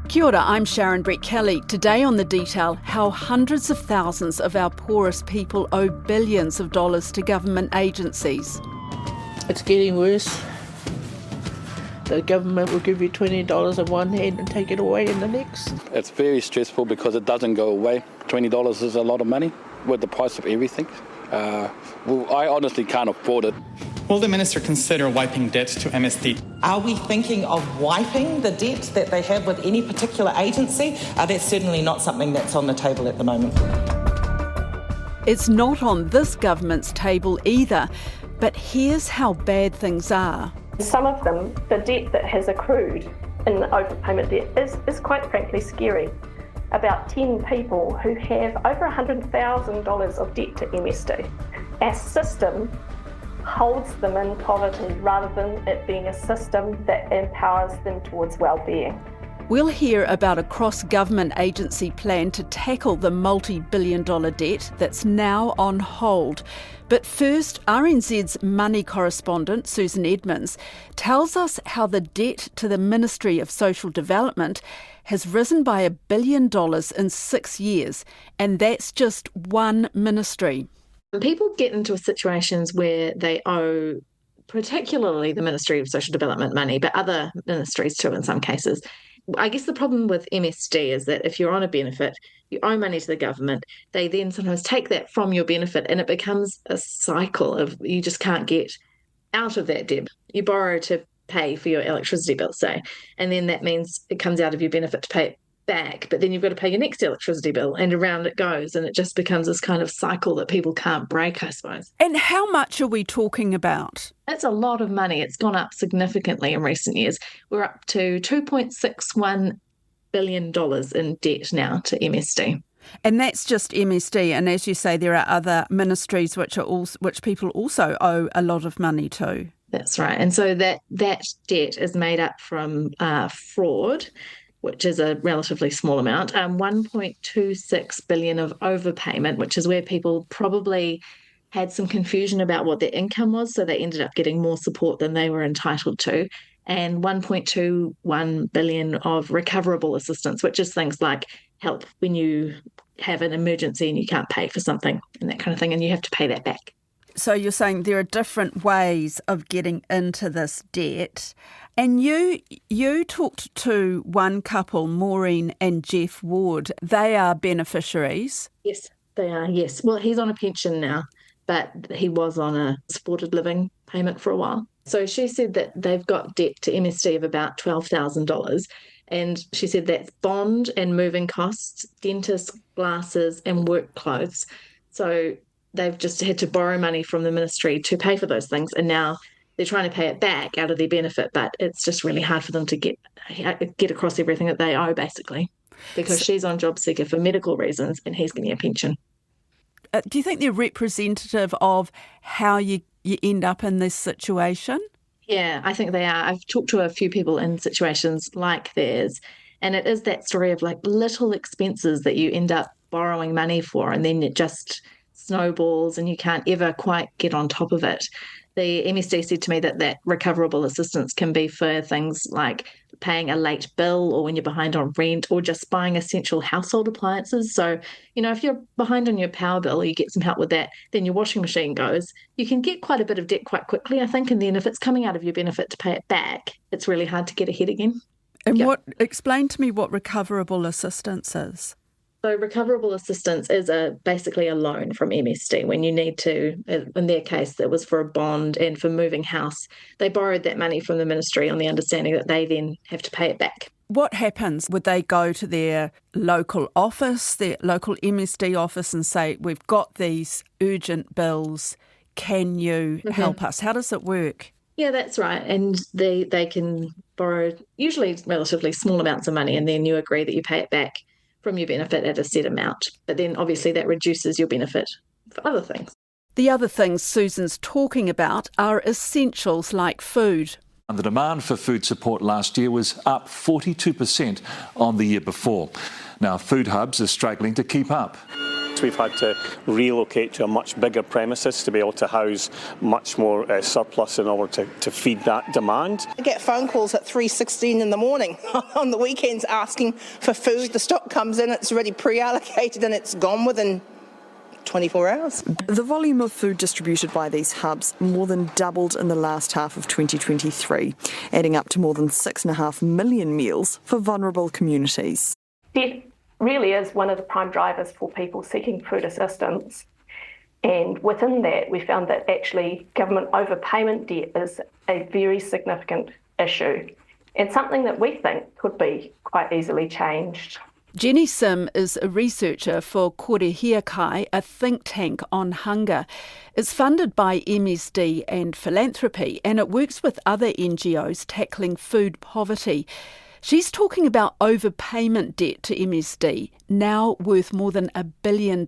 Kia ora, I'm Sharon Brett-Kelly. Today on The Detail, how hundreds of thousands of our poorest people owe billions of dollars to government agencies. It's getting worse. The government will give you $20 in one hand and take it away in the next. It's very stressful because it doesn't go away. $20 is a lot of money with the price of everything. I honestly can't afford it. Will the Minister consider wiping debt to MSD? Are we thinking of wiping the debt that they have with any particular agency? That's certainly not something that's on the table at the moment. It's not on this government's table either, but here's how bad things are. Some of them, the debt that has accrued in overpayment debt is quite frankly scary. About 10 people who have over $100,000 of debt to MSD. Our system holds them in poverty rather than it being a system that empowers them towards well-being. We'll hear about a cross-government agency plan to tackle the multi-billion-dollar debt that's now on hold. But first, RNZ's money correspondent, Susan Edmonds, tells us how the debt to the Ministry of Social Development has risen by $1 billion in 6 years, and that's just one ministry. People get into situations where they owe particularly the Ministry of Social Development money, but other ministries too in some cases. I guess the problem with MSD is that if you're on a benefit, you owe money to the government, they then sometimes take that from your benefit and it becomes a cycle of you just can't get out of that debt. You borrow to pay for your electricity bill, say, and then that means it comes out of your benefit to pay it back, but then you've got to pay your next electricity bill and around it goes, and it just becomes this kind of cycle that people can't break, I suppose. And how much are we talking about? That's a lot of money. It's gone up significantly in recent years. We're up to $2.61 billion in debt now to MSD. And that's just MSD, and as you say, there are other ministries which people also owe a lot of money to. That's right. And so that debt is made up from fraud, which is a relatively small amount, $1.26 billion of overpayment, which is where people probably had some confusion about what their income was, so they ended up getting more support than they were entitled to, and $1.21 billion of recoverable assistance, which is things like help when you have an emergency and you can't pay for something and that kind of thing, and you have to pay that back. So you're saying there are different ways of getting into this debt. And you talked to one couple, Maureen and Jeff Ward. They are beneficiaries. Yes, they are, yes. Well, he's on a pension now, but he was on a supported living payment for a while. So she said that they've got debt to MSD of about $12,000. And she said that's bond and moving costs, dentist, glasses and work clothes. So they've just had to borrow money from the ministry to pay for those things, and now they're trying to pay it back out of their benefit, but it's just really hard for them to get across everything that they owe, basically, because she's on job seeker for medical reasons and he's getting a pension. Do you think they're representative of how you end up in this situation? Yeah, I think they are. I've talked to a few people in situations like theirs, and it is that story of like little expenses that you end up borrowing money for, and then it just snowballs and you can't ever quite get on top of it. The MSD said to me that recoverable assistance can be for things like paying a late bill or when you're behind on rent or just buying essential household appliances. So, if you're behind on your power bill or you get some help with that, then your washing machine goes, you can get quite a bit of debt quite quickly, I think. And then if it's coming out of your benefit to pay it back, it's really hard to get ahead again. And explain to me what recoverable assistance is. So recoverable assistance is basically a loan from MSD when you need to, in their case, it was for a bond and for moving house. They borrowed that money from the ministry on the understanding that they then have to pay it back. What happens? Would they go to their local office, their local MSD office and say, we've got these urgent bills, can you help us? How does it work? Yeah, that's right. And they can borrow usually relatively small amounts of money, and then you agree that you pay it back from your benefit at a set amount. But then obviously that reduces your benefit for other things. The other things Susan's talking about are essentials like food. The demand for food support last year was up 42% on the year before. Now, food hubs are struggling to keep up. We've had to relocate to a much bigger premises to be able to house much more surplus in order to feed that demand. I get phone calls at 3:16 in the morning on the weekends asking for food. The stock comes in, it's already pre-allocated and it's gone within 24 hours. The volume of food distributed by these hubs more than doubled in the last half of 2023, adding up to more than 6.5 million meals for vulnerable communities. Debt really is one of the prime drivers for people seeking food assistance. And within that, we found that actually government overpayment debt is a very significant issue and something that we think could be quite easily changed. Jenny Sim is a researcher for Korehiakai, a think tank on hunger. It's funded by MSD and philanthropy, and it works with other NGOs tackling food poverty. She's talking about overpayment debt to MSD, now worth more than $1 billion.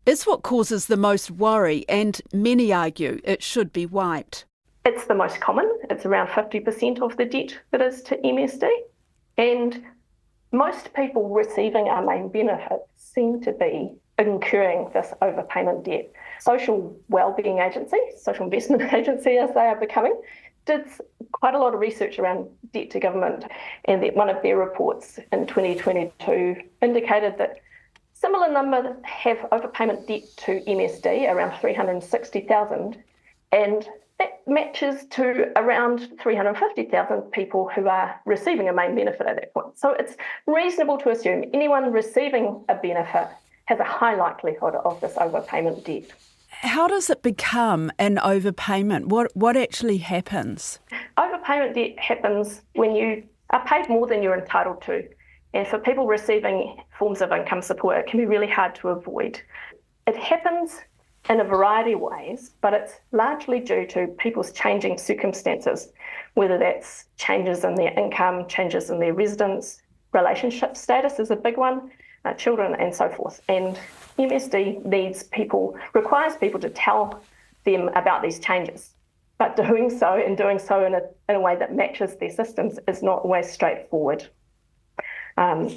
It's what causes the most worry, and many argue it should be wiped. It's the most common. It's around 50% of the debt that is to MSD. And most people receiving our main benefits seem to be incurring this overpayment debt. Social Wellbeing Agency, Social Investment Agency as they are becoming, did quite a lot of research around debt to government, and one of their reports in 2022 indicated that similar numbers have overpayment debt to MSD, around 360,000, and that matches to around 350,000 people who are receiving a main benefit at that point. So it's reasonable to assume anyone receiving a benefit has a high likelihood of this overpayment debt. How does it become an overpayment? What actually happens? Overpayment debt happens when you are paid more than you're entitled to. And for people receiving forms of income support, it can be really hard to avoid. It happens in a variety of ways, but it's largely due to people's changing circumstances, whether that's changes in their income, changes in their residence, relationship status is a big one, children and so forth. And MSD requires people to tell them about these changes, but doing so in a way that matches their systems is not always straightforward.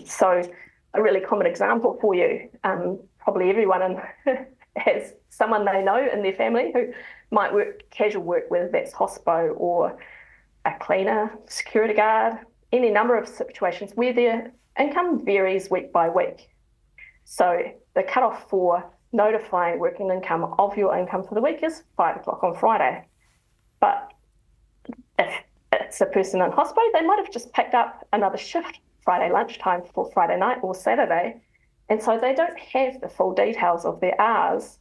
So a really common example for you, probably everyone has someone they know in their family who might work casual work, whether that's hospo or a cleaner, security guard, any number of situations where their income varies week by week. So the cutoff for notifying working income of your income for the week is 5 o'clock on Friday. But if it's a person in hospo, they might have just picked up another shift Friday lunchtime for Friday night or Saturday. And so they don't have the full details of their hours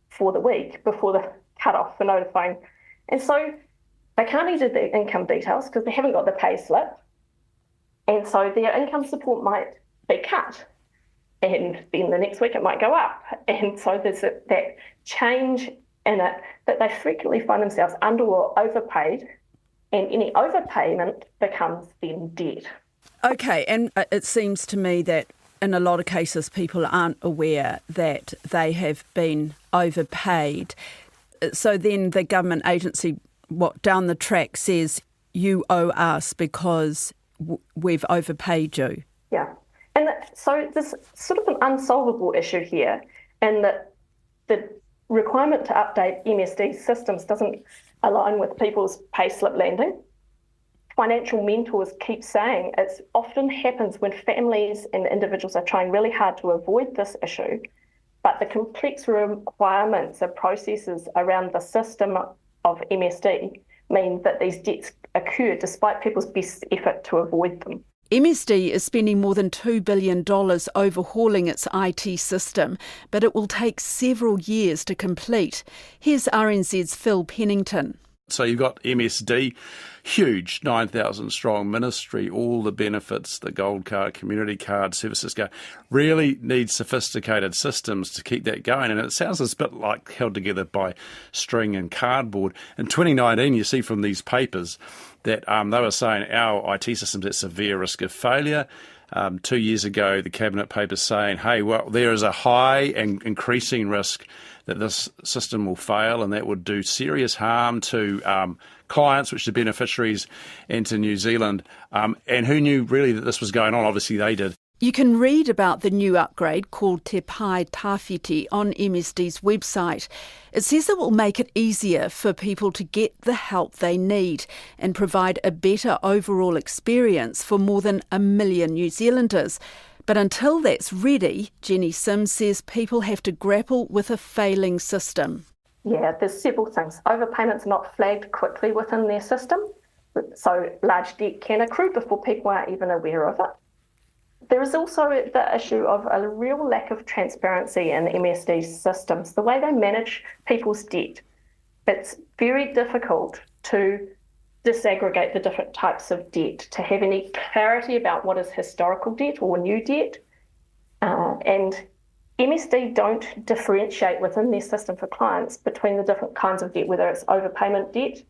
for the week before the cut-off for notifying. And so they can't enter their income details because they haven't got the pay slip. And so their income support might be cut. And then the next week it might go up. And so there's that change in it that they frequently find themselves under or overpaid. And any overpayment becomes then debt. Okay, and it seems to me that in a lot of cases, people aren't aware that they have been overpaid. So then the government agency, down the track says, you owe us because we've overpaid you. Yeah. And so there's sort of an unsolvable issue here, and that the requirement to update MSD systems doesn't align with people's payslip landing. Financial mentors keep saying it often happens when families and individuals are trying really hard to avoid this issue, but the complex requirements and processes around the system of MSD mean that these debts occur despite people's best effort to avoid them. MSD is spending more than $2 billion overhauling its IT system, but it will take several years to complete. Here's RNZ's Phil Pennington. So you've got MSD, huge 9,000 strong ministry, all the benefits, the gold card, community card, services card, really needs sophisticated systems to keep that going. And it sounds a bit like held together by string and cardboard. In 2019, you see from these papers that they were saying our IT system's at severe risk of failure. 2 years ago, the Cabinet papers saying, hey, well, there is a high and increasing risk that this system will fail and that would do serious harm to clients, which are beneficiaries, and to New Zealand. And who knew really that this was going on? Obviously they did. You can read about the new upgrade called Te Pai Tawhiti on MSD's website. It says it will make it easier for people to get the help they need and provide a better overall experience for more than 1 million New Zealanders. But until that's ready, Jenny Sims says people have to grapple with a failing system. Yeah, there's several things. Overpayments are not flagged quickly within their system, so large debt can accrue before people are even aware of it. There is also the issue of a real lack of transparency in MSD's systems, the way they manage people's debt. It's very difficult to disaggregate the different types of debt, to have any clarity about what is historical debt or new debt. And MSD don't differentiate within their system for clients between the different kinds of debt, whether it's overpayment debt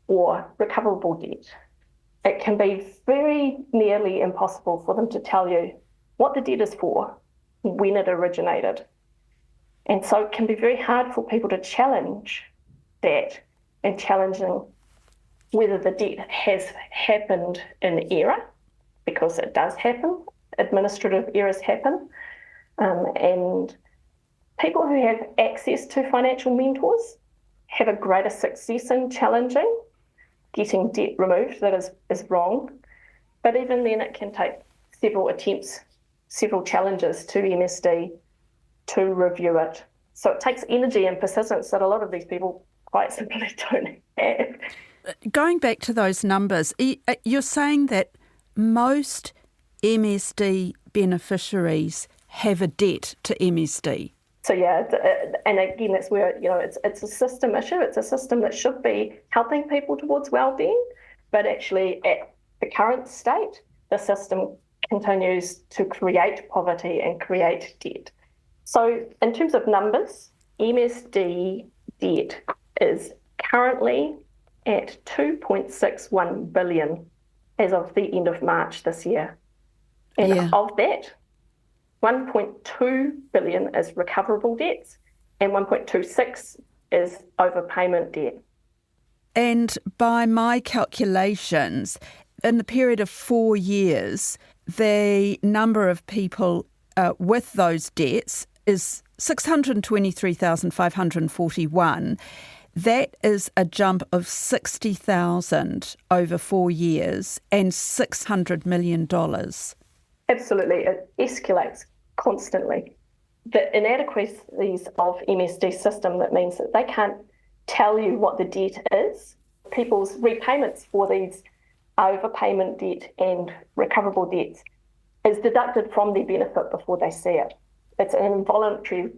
or recoverable debt. It can be very nearly impossible for them to tell you what the debt is for, when it originated. And so it can be very hard for people to challenge that and challenging whether the debt has happened in error, because it does happen. Administrative errors happen. And people who have access to financial mentors have a greater success in challenging getting debt removed that is wrong. But even then, it can take several attempts, several challenges to MSD to review it. So it takes energy and persistence that a lot of these people quite simply don't have. Going back to those numbers, you're saying that most MSD beneficiaries have a debt to MSD. So yeah, and again, that's where, it's a system issue. It's a system that should be helping people towards well-being, but actually at the current state, the system continues to create poverty and create debt. So in terms of numbers, MSD debt is currently at 2.61 billion as of the end of March this year. And of that, 1.2 billion is recoverable debts and 1.26 is overpayment debt. And by my calculations, in the period of 4 years, the number of people with those debts is 623,541. That is a jump of 60,000 over 4 years and $600 million. Absolutely. It escalates constantly. The inadequacies of MSD system, that means that they can't tell you what the debt is. People's repayments for these overpayment debt and recoverable debts is deducted from their benefit before they see it. It's an involuntary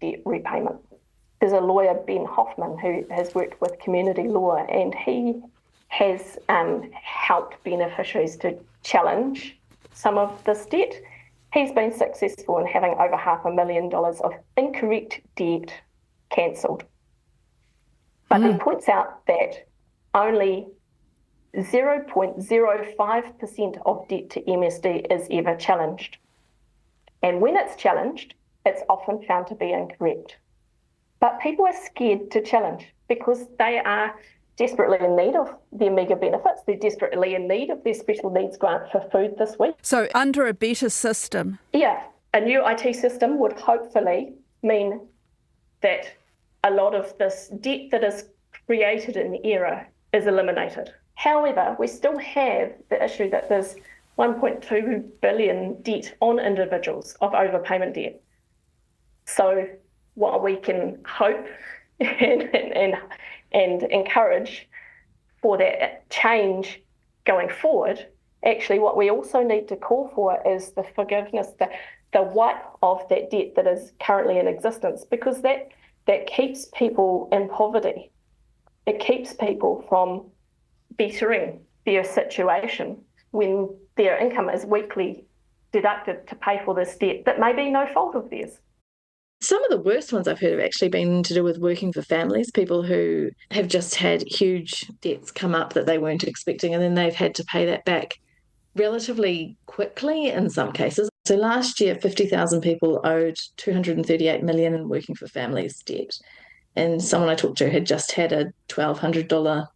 debt repayment. There's a lawyer, Ben Hoffman, who has worked with community law, and he has helped beneficiaries to challenge some of this debt. He's been successful in having over $500,000 of incorrect debt cancelled. But he points out that only 0.05% of debt to MSD is ever challenged. And when it's challenged, it's often found to be incorrect. But people are scared to challenge because they are desperately in need of their mega benefits. They're desperately in need of their special needs grant for food this week. So under a better system? Yeah, a new IT system would hopefully mean that a lot of this debt that is created in the error is eliminated. However, we still have the issue that there's 1.2 billion debt on individuals of overpayment debt. So while we can hope and encourage for that change going forward, actually what we also need to call for is the forgiveness, the wipe of that debt that is currently in existence, because that keeps people in poverty. It keeps people from bettering their situation when their income is weekly deducted to pay for this debt that may be no fault of theirs. Some of the worst ones I've heard have actually been to do with working for families, people who have just had huge debts come up that they weren't expecting, and then they've had to pay that back relatively quickly in some cases. So last year, 50,000 people owed $238 million in working for families debt. And someone I talked to had just had a $1,200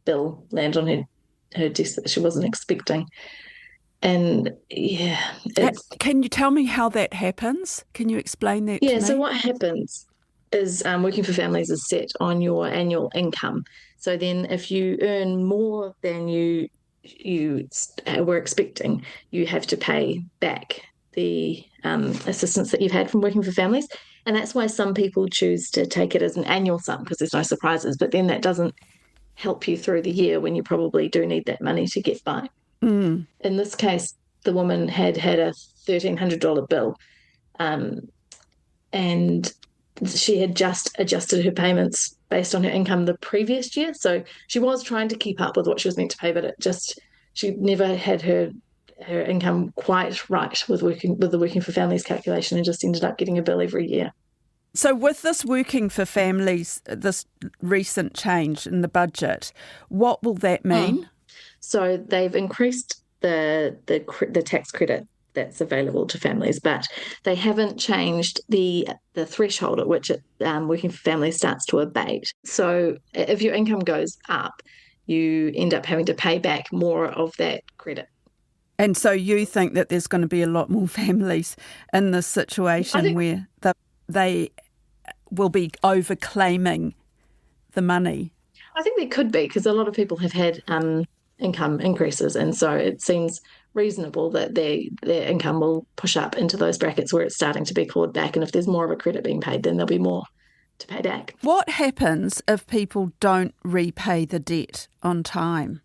bill land on her desk that she wasn't expecting. And yeah. Can you tell me how that happens? Can you explain that to me? Yeah, so what happens is working for families is set on your annual income. So then if you earn more than you were expecting, you have to pay back the assistance that you've had from working for families. And that's why some people choose to take it as an annual sum because there's no surprises. But then that doesn't help you through the year when you probably do need that money to get by. Mm. In this case, the woman had a $1,300 bill, and she had just adjusted her payments based on her income the previous year. So she was trying to keep up with what she was meant to pay, but she never had her income quite right with the Working for Families calculation, and just ended up getting a bill every year. So with this Working for Families, this recent change in the budget, what will that mean? So they've increased the tax credit that's available to families, but they haven't changed the threshold at which Working for Families starts to abate. So if your income goes up, you end up having to pay back more of that credit. And so you think that there's going to be a lot more families in this situation where they will be overclaiming the money? I think there could be, because a lot of people have had income increases, and so it seems reasonable that their income will push up into those brackets where it's starting to be clawed back, and if there's more of a credit being paid, then there'll be more to pay back. What happens if people don't repay the debt on time?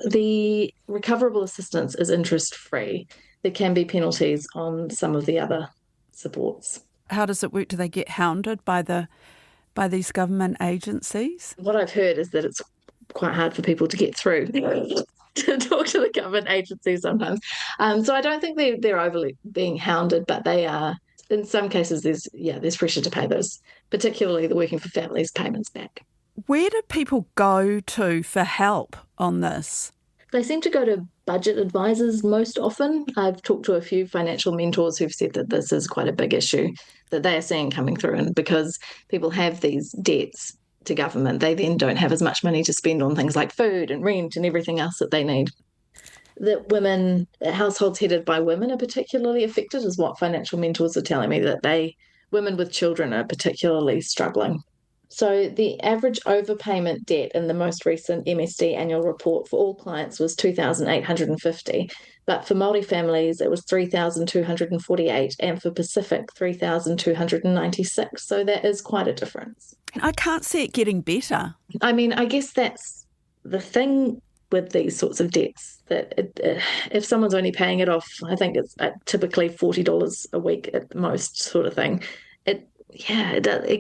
The recoverable assistance is interest-free. There can be penalties on some of the other supports. How does it work? Do they get hounded by these government agencies? What I've heard is that it's quite hard for people to get through to talk to the government agencies sometimes. So I don't think they're overly being hounded, but they are. In some cases, there's pressure to pay those, particularly the Working for Families payments back. Where do people go to for help on this? They seem to go to budget advisors most often. I've talked to a few financial mentors who've said that this is quite a big issue that they are seeing coming through, and because people have these debts to government, they then don't have as much money to spend on things like food and rent and everything else that they need. That households headed by women are particularly affected, is what financial mentors are telling me, that women with children are particularly struggling. So the average overpayment debt in the most recent MSD annual report for all clients was $2,850, but for Māori families it was $3,248, and for Pacific $3,296. So that is quite a difference. I can't see it getting better. I mean, I guess that's the thing with these sorts of debts, that if someone's only paying it off, I think it's typically $40 a week at most, sort of thing. It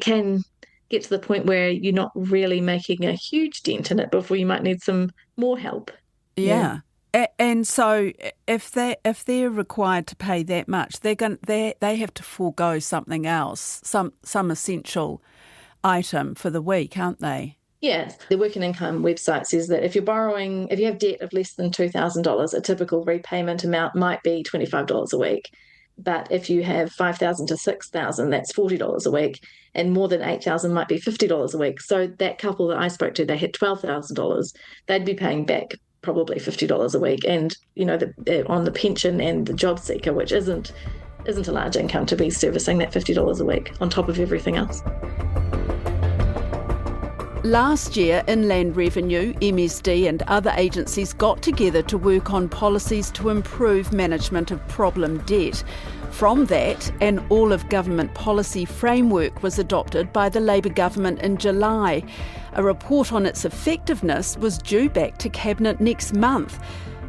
can get to the point where you're not really making a huge dent in it before you might need some more help. Yeah. And so if they're required to pay that much, they have to forego something else, some essential item for the week, aren't they? Yes. The Working Income website says that if you have debt of less than $2,000, a typical repayment amount might be $25 a week. But if you have $5,000 to $6,000, that's $40 a week, and more than $8,000 might be $50 a week. So that couple that I spoke to, they had $12,000. They'd be paying back probably $50 a week, and on the pension and the job seeker, which isn't a large income, to be servicing that $50 a week on top of everything else. Last year, Inland Revenue, MSD and other agencies got together to work on policies to improve management of problem debt. From that, an all-of-government policy framework was adopted by the Labour government in July. A report on its effectiveness was due back to Cabinet next month.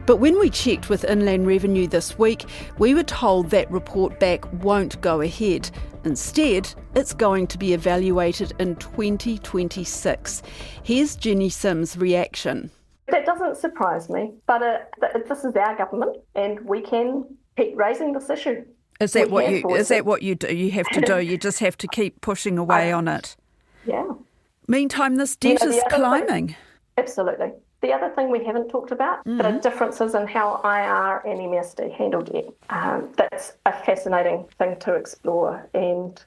But when we checked with Inland Revenue this week, we were told that report back won't go ahead. Instead, it's going to be evaluated in 2026. Here's Jenny Sims' reaction. That doesn't surprise me, but this is our government and we can keep raising this issue. Is that what you do? You have to do. You just have to keep pushing away on it. Yeah. Meantime, this debt is climbing. Absolutely. The other thing we haven't talked about, the differences in how IR and MSD handle debt. That's a fascinating thing to explore. And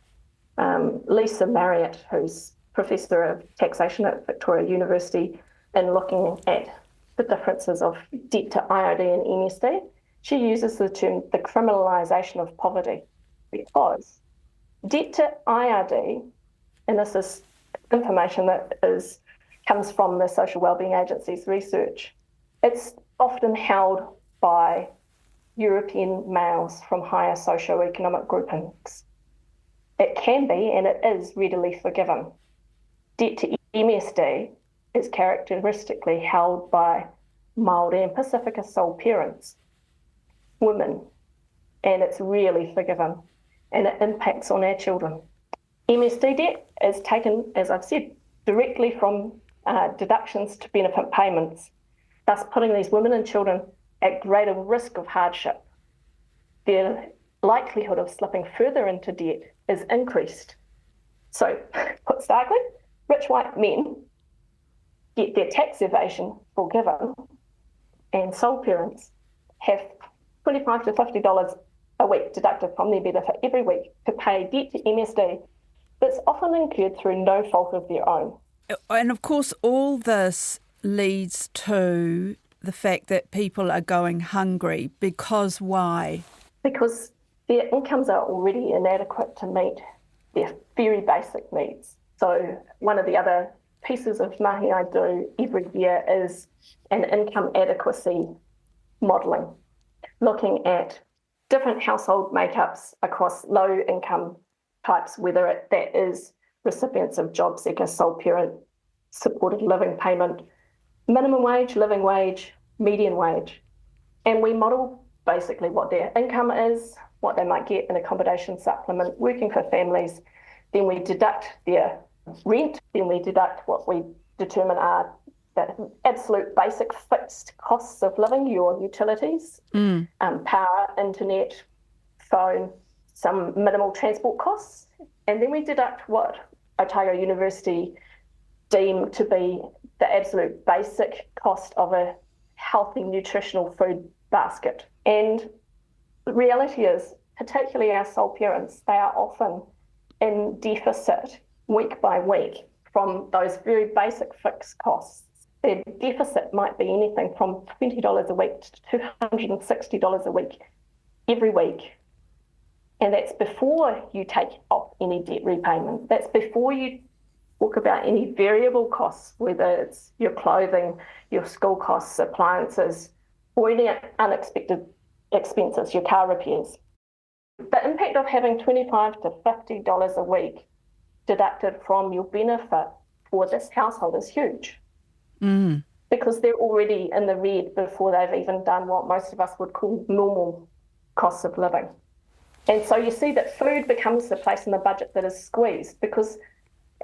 Lisa Marriott, who's Professor of Taxation at Victoria University, in looking at the differences of debt to IRD and MSD, she uses the term the criminalisation of poverty, because debt to IRD, and this is information that comes from the Social Wellbeing Agency's research, it's often held by European males from higher socioeconomic groupings. It can be, and it is, readily forgiven. Debt to MSD is characteristically held by Māori and Pacifica sole parents, women, and it's really forgiven, and it impacts on our children. MSD debt is taken, as I've said, directly from deductions to benefit payments, thus putting these women and children at greater risk of hardship. Their likelihood of slipping further into debt is increased. So, put starkly, rich white men get their tax evasion forgiven, and sole parents have $25 to $50 a week deducted from their benefit every week to pay debt to MSD that's often incurred through no fault of their own. And of course, all this leads to the fact that people are going hungry. Because why? Because their incomes are already inadequate to meet their very basic needs. So one of the other pieces of mahi I do every year is an income adequacy modelling, looking at different household makeups across low income types, whether that is recipients of job seeker, sole parent, supported living payment, minimum wage, living wage, median wage. And we model basically what their income is, what they might get in accommodation supplement, working for families. Then we deduct their rent, then we deduct what we determine are the absolute basic fixed costs of living, your utilities, power, internet, phone, some minimal transport costs. And then we deduct what Otago University deem to be the absolute basic cost of a healthy, nutritional food basket. And the reality is, particularly our sole parents, they are often in deficit week by week from those very basic fixed costs. Their deficit might be anything from $20 a week to $260 a week every week. And that's before you take off any debt repayment. That's before you talk about any variable costs, whether it's your clothing, your school costs, appliances, or any unexpected expenses, your car repairs. The impact of having $25 to $50 a week deducted from your benefit for this household is huge. Because they're already in the red before they've even done what most of us would call normal costs of living. And so you see that food becomes the place in the budget that is squeezed, because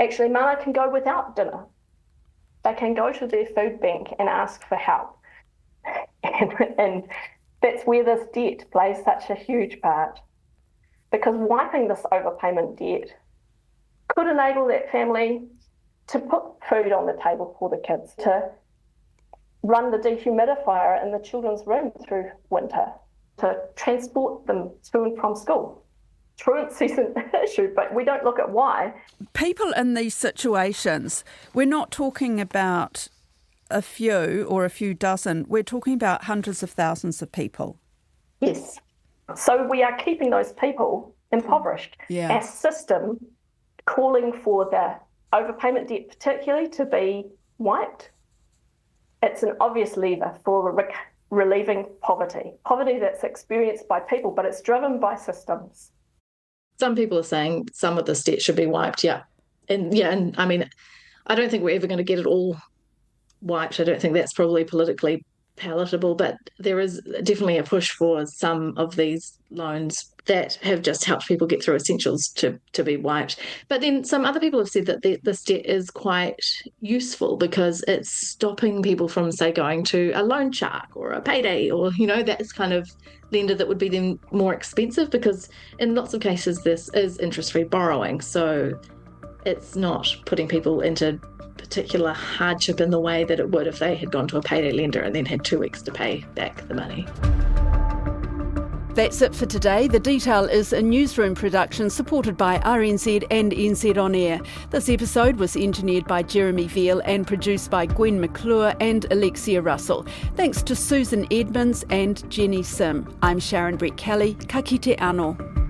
actually mana can go without dinner. They can go to their food bank and ask for help. And that's where this debt plays such a huge part, because wiping this overpayment debt could enable that family to put food on the table for the kids, to run the dehumidifier in the children's room through winter, to transport them to and from school. Truancy is an issue, but we don't look at why. People in these situations, we're not talking about a few or a few dozen, we're talking about hundreds of thousands of people. Yes. So we are keeping those people impoverished. Yeah. Our system calling for the overpayment debt particularly to be wiped. It's an obvious lever for relieving poverty that's experienced by people, but it's driven by systems. Some people are saying some of this debt should be wiped, and I mean, I don't think we're ever going to get it all wiped. I don't think that's probably politically palatable, but there is definitely a push for some of these loans that have just helped people get through essentials to be wiped. But then some other people have said that this debt is quite useful because it's stopping people from, say, going to a loan shark or a payday or, that's kind of lender that would be then more expensive, because in lots of cases this is interest-free borrowing. So it's not putting people into particular hardship in the way that it would if they had gone to a payday lender and then had 2 weeks to pay back the money. That's it for today. The Detail is a newsroom production supported by RNZ and NZ On Air. This episode was engineered by Jeremy Veal and produced by Gwen McClure and Alexia Russell. Thanks to Susan Edmonds and Jenny Sim. I'm Sharon Brett Kelly. Ka kite anō.